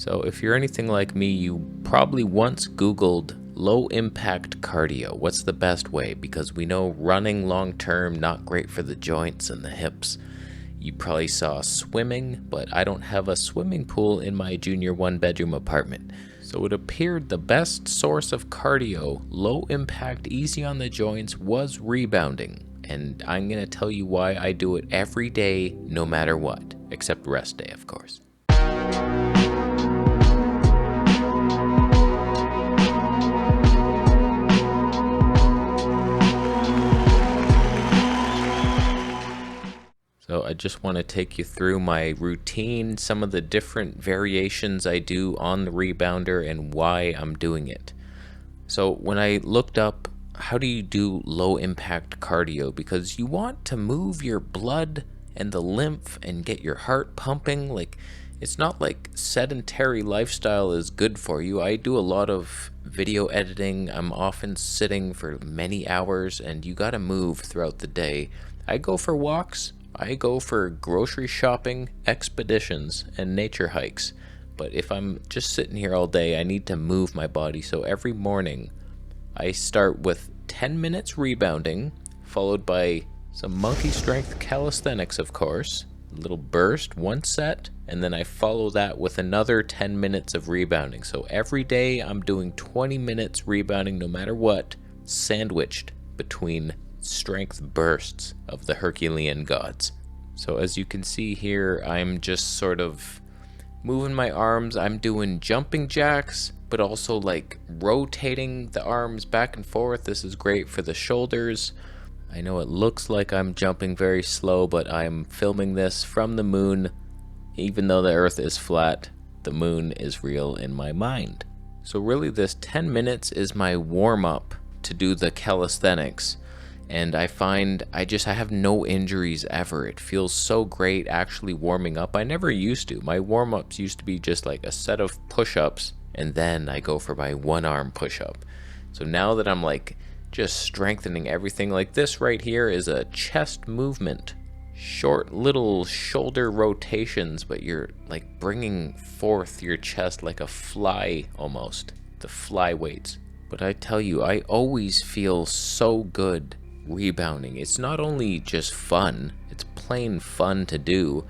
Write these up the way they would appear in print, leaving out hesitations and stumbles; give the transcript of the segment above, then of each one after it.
So if you're anything like me, you probably once Googled low impact cardio. What's the best way? Because we know running long term, not great for the joints and the hips. You probably saw swimming, but I don't have a swimming pool in my junior one-bedroom apartment. So it appeared the best source of cardio, low impact, easy on the joints, was rebounding. And I'm going to tell you why I do it every day, no matter what, except rest day, of course. So I just want to take you through my routine, some of the different variations I do on the rebounder and why I'm doing it. So when I looked up how do you do low impact cardio, because you want to move your blood and the lymph and get your heart pumping. Like, it's not like sedentary lifestyle is good for you. I do a lot of video editing. I'm often sitting for many hours and you got to move throughout the day. I go for walks. I go for grocery shopping, expeditions, and nature hikes. But if I'm just sitting here all day, I need to move my body. So every morning, I start with 10 minutes rebounding, followed by some monkey strength calisthenics, of course, a little burst, one set, and then I follow that with another 10 minutes of rebounding. So every day I'm doing 20 minutes rebounding no matter what, sandwiched between strength bursts of the Herculean gods. So as you can see here, I'm just sort of moving my arms. I'm doing jumping jacks, but also like rotating the arms back and forth. This is great for the shoulders. I know it looks like I'm jumping very slow, but I'm filming this from the moon. Even though the earth is flat, the moon is real in my mind. So really this 10 minutes is my warm-up to do the calisthenics. And I find I have no injuries ever. It feels so great actually warming up. I never used to. My warm-ups used to be just like a set of push-ups, and then I go for my one-arm push-up. So now that I'm like just strengthening everything, like this right here is a chest movement. Short little shoulder rotations, but you're like bringing forth your chest like a fly almost. The fly weights. But I tell you, I always feel so good rebounding. It's not only just fun, it's plain fun to do.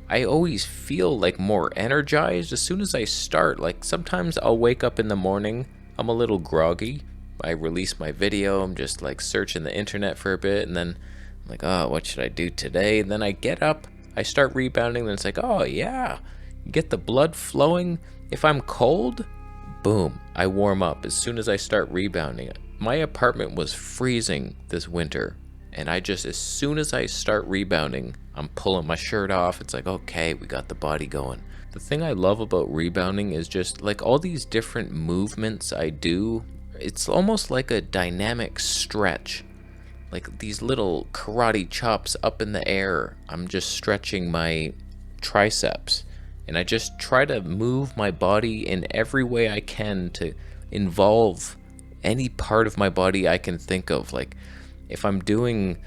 I always feel like more energized as soon as I start. Like sometimes I'll wake up in the morning, I'm a little groggy. I release my video, I'm just like searching the internet for a bit, and then I'm like, oh, what should I do today? And then I get up, I start rebounding, then it's like, oh yeah, get the blood flowing. If I'm cold, boom, I warm up as soon as I start rebounding. My apartment was freezing this winter, and as soon as I start rebounding, I'm pulling my shirt off. It's like, okay, we got the body going. The thing I love about rebounding is just like all these different movements I do. It's almost like a dynamic stretch, like these little karate chops up in the air. I'm just stretching my triceps, and I just try to move my body in every way I can to involve any part of my body I can think of. Like if I'm doing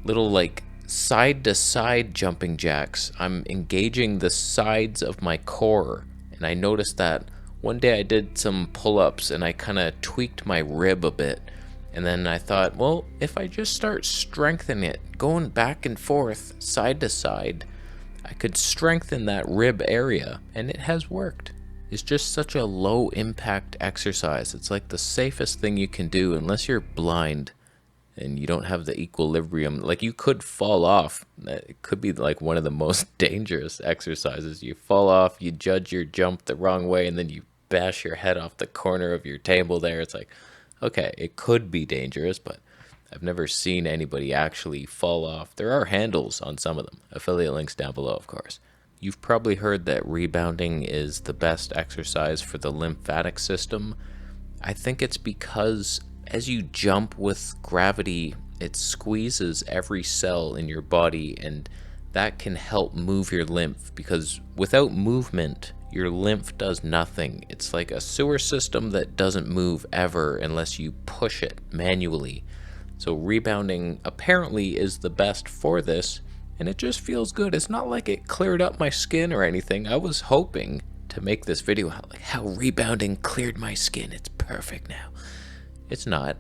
little like side to side jumping jacks, I'm engaging the sides of my core. And I noticed that one day I did some pull-ups and I kind of tweaked my rib a bit. And then I thought, well, if I just start strengthening it, going back and forth, side to side, I could strengthen that rib area, and it has worked. It's just such a low impact exercise. It's like the safest thing you can do unless you're blind and you don't have the equilibrium. Like you could fall off. It could be like one of the most dangerous exercises. You fall off, you judge your jump the wrong way, and then you bash your head off the corner of your table there. It's like, okay, it could be dangerous, but I've never seen anybody actually fall off. There are handles on some of them. Affiliate links down below, of course. You've probably heard that rebounding is the best exercise for the lymphatic system. I think it's because as you jump with gravity, it squeezes every cell in your body, and that can help move your lymph, because without movement, your lymph does nothing. It's like a sewer system that doesn't move ever unless you push it manually. So rebounding apparently is the best for this, and it just feels good. It's not like it cleared up my skin or anything. I was hoping to make this video, how rebounding cleared my skin. It's perfect now. It's not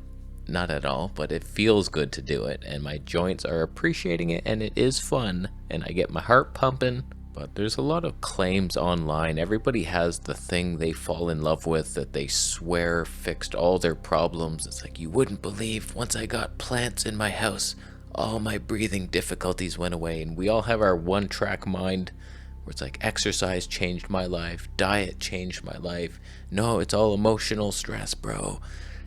at all, but it feels good to do it, and my joints are appreciating it, and it is fun, and I get my heart pumping. But there's a lot of claims online. Everybody has the thing they fall in love with that they swear fixed all their problems. It's like, you wouldn't believe, once I got plants in my house, all my breathing difficulties went away. And we all have our one-track mind where it's like, exercise changed my life, diet changed my life. No, it's all emotional stress, bro.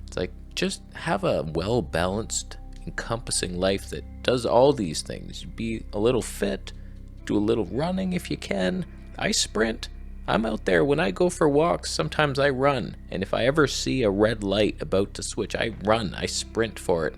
It's like, just have a well-balanced, encompassing life that does all these things. Be a little fit, do a little running if you can. I sprint. I'm out there when I go for walks. Sometimes I run. And if I ever see a red light about to switch, I run. I sprint for it.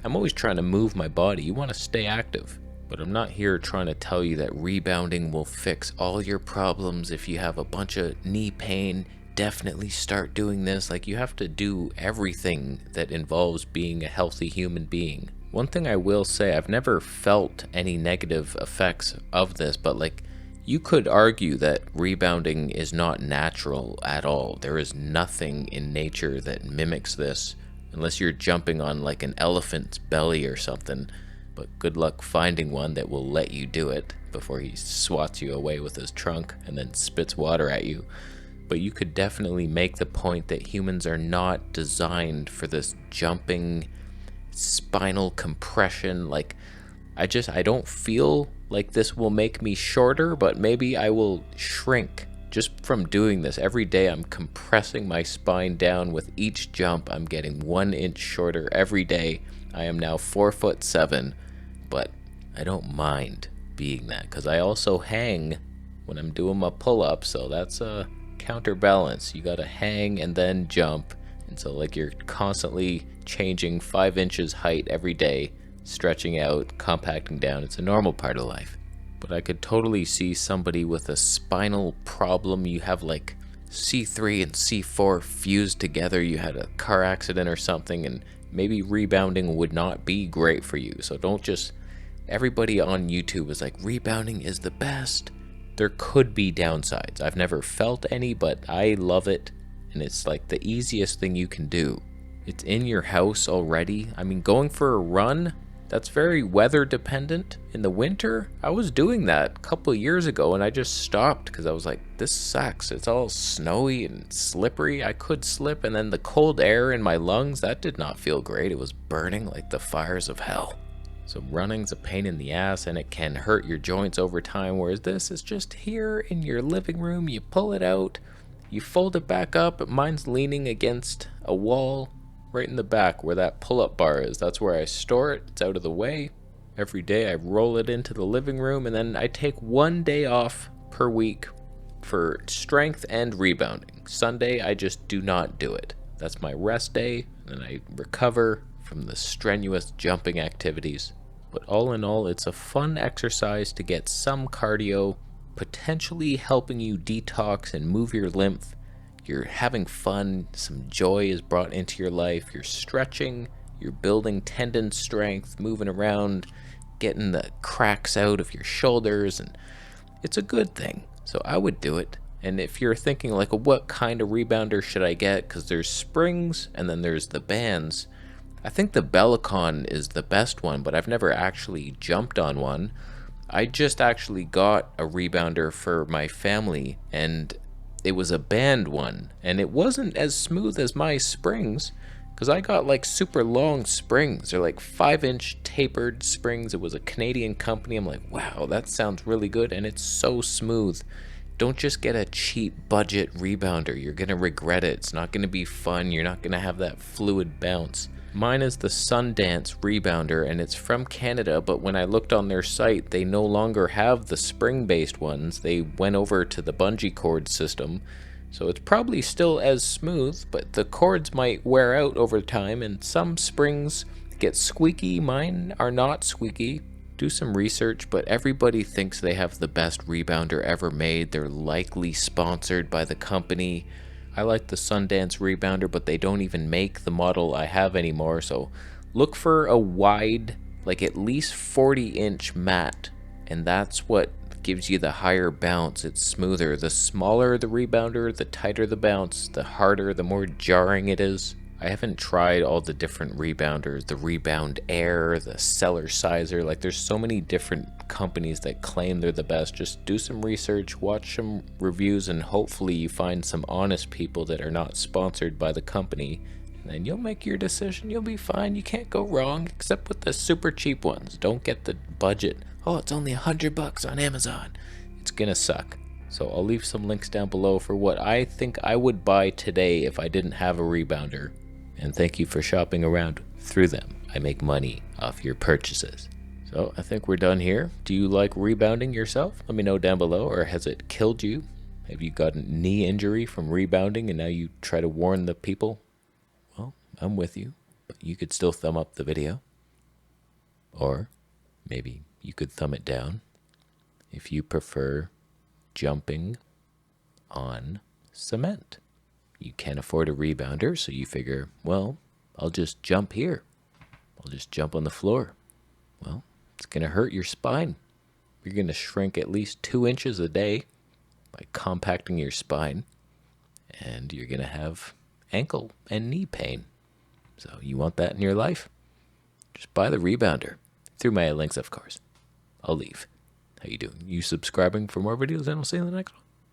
I'm always trying to move my body. You want to stay active. But I'm not here trying to tell you that rebounding will fix all your problems. If you have a bunch of knee pain, definitely start doing this. Like, you have to do everything that involves being a healthy human being. One thing I will say, I've never felt any negative effects of this, but like, you could argue that rebounding is not natural at all. There is nothing in nature that mimics this, unless you're jumping on like an elephant's belly or something. But good luck finding one that will let you do it before he swats you away with his trunk and then spits water at you. But you could definitely make the point that humans are not designed for this jumping, spinal compression. Like, I don't feel like this will make me shorter, but maybe I will shrink just from doing this. Every day I'm compressing my spine down. With each jump I'm getting 1 inch shorter every day. I am now 4'7", but I don't mind being that, because I also hang when I'm doing my pull-up, so that's a counterbalance. You gotta hang and then jump, and so like, you're constantly changing 5 inches height every day, stretching out, compacting down. It's a normal part of life. But I could totally see somebody with a spinal problem. You have like C3 and C4 fused together. You had a car accident or something, and maybe rebounding would not be great for you. So don't just, everybody on YouTube is like, rebounding is the best. There could be downsides. I've never felt any, but I love it, and it's like the easiest thing you can do. It's in your house already. I mean, going for a run, that's very weather dependent. In the winter, I was doing that a couple of years ago, and I just stopped because I was like, this sucks. It's all snowy and slippery. I could slip, and then the cold air in my lungs, that did not feel great. It was burning like the fires of hell. So running's a pain in the ass, and it can hurt your joints over time, whereas this is just here in your living room. You pull it out, you fold it back up. Mine's leaning against a wall right in the back where that pull-up bar is. That's where I store it. It's out of the way. Every day I roll it into the living room, and then I take 1 day off per week for strength and rebounding. Sunday, I just do not do it. That's my rest day, and then I recover from the strenuous jumping activities. But all in all, it's a fun exercise to get some cardio, potentially helping you detox and move your lymph. You're having fun, some joy is brought into your life, you're stretching, you're building tendon strength, moving around, getting the cracks out of your shoulders, and it's a good thing. So I would do it. And if you're thinking like, what kind of rebounder should I get? Because there's springs and then there's the bands. I think the Bellicon is the best one, but I've never actually jumped on one. I just actually got a rebounder for my family, and it was a band one, and it wasn't as smooth as my springs, because I got like super long springs. They're like 5-inch tapered springs. It was a Canadian company. I'm like, wow, that sounds really good, and it's so smooth. Don't just get a cheap budget rebounder. You're gonna regret it. It's not gonna be fun. You're not gonna have that fluid bounce. Mine is the Sundance rebounder, and it's from Canada, but when I looked on their site, they no longer have the spring-based ones. They went over to the bungee cord system, so it's probably still as smooth, but the cords might wear out over time, and some springs get squeaky. Mine are not squeaky. Do some research, but everybody thinks they have the best rebounder ever made. They're likely sponsored by the company. I like the Sundance rebounder, but they don't even make the model I have anymore, so look for a wide, like at least 40-inch mat, and that's what gives you the higher bounce. It's smoother. The smaller the rebounder, the tighter the bounce, the harder, the more jarring it is. I haven't tried all the different rebounders, the Rebound Air, the Cellar Sizer. Like, there's so many different companies that claim they're the best. Just do some research, watch some reviews, and hopefully you find some honest people that are not sponsored by the company. And then you'll make your decision. You'll be fine. You can't go wrong, except with the super cheap ones. Don't get the budget. Oh, it's only $100 on Amazon. It's gonna suck. So I'll leave some links down below for what I think I would buy today if I didn't have a rebounder. And thank you for shopping around through them. I make money off your purchases. So I think we're done here. Do you like rebounding yourself? Let me know down below. Or has it killed you? Have you got a knee injury from rebounding and now you try to warn the people? Well, I'm with you. But you could still thumb up the video. Or maybe you could thumb it down if you prefer jumping on cement. You can't afford a rebounder, so you figure, well, I'll just jump here. I'll just jump on the floor. Well, it's going to hurt your spine. You're going to shrink at least 2 inches a day by compacting your spine, and you're going to have ankle and knee pain. So you want that in your life? Just buy the rebounder. Through my links, of course. I'll leave. How you doing? You subscribing for more videos, and I'll see you in the next one.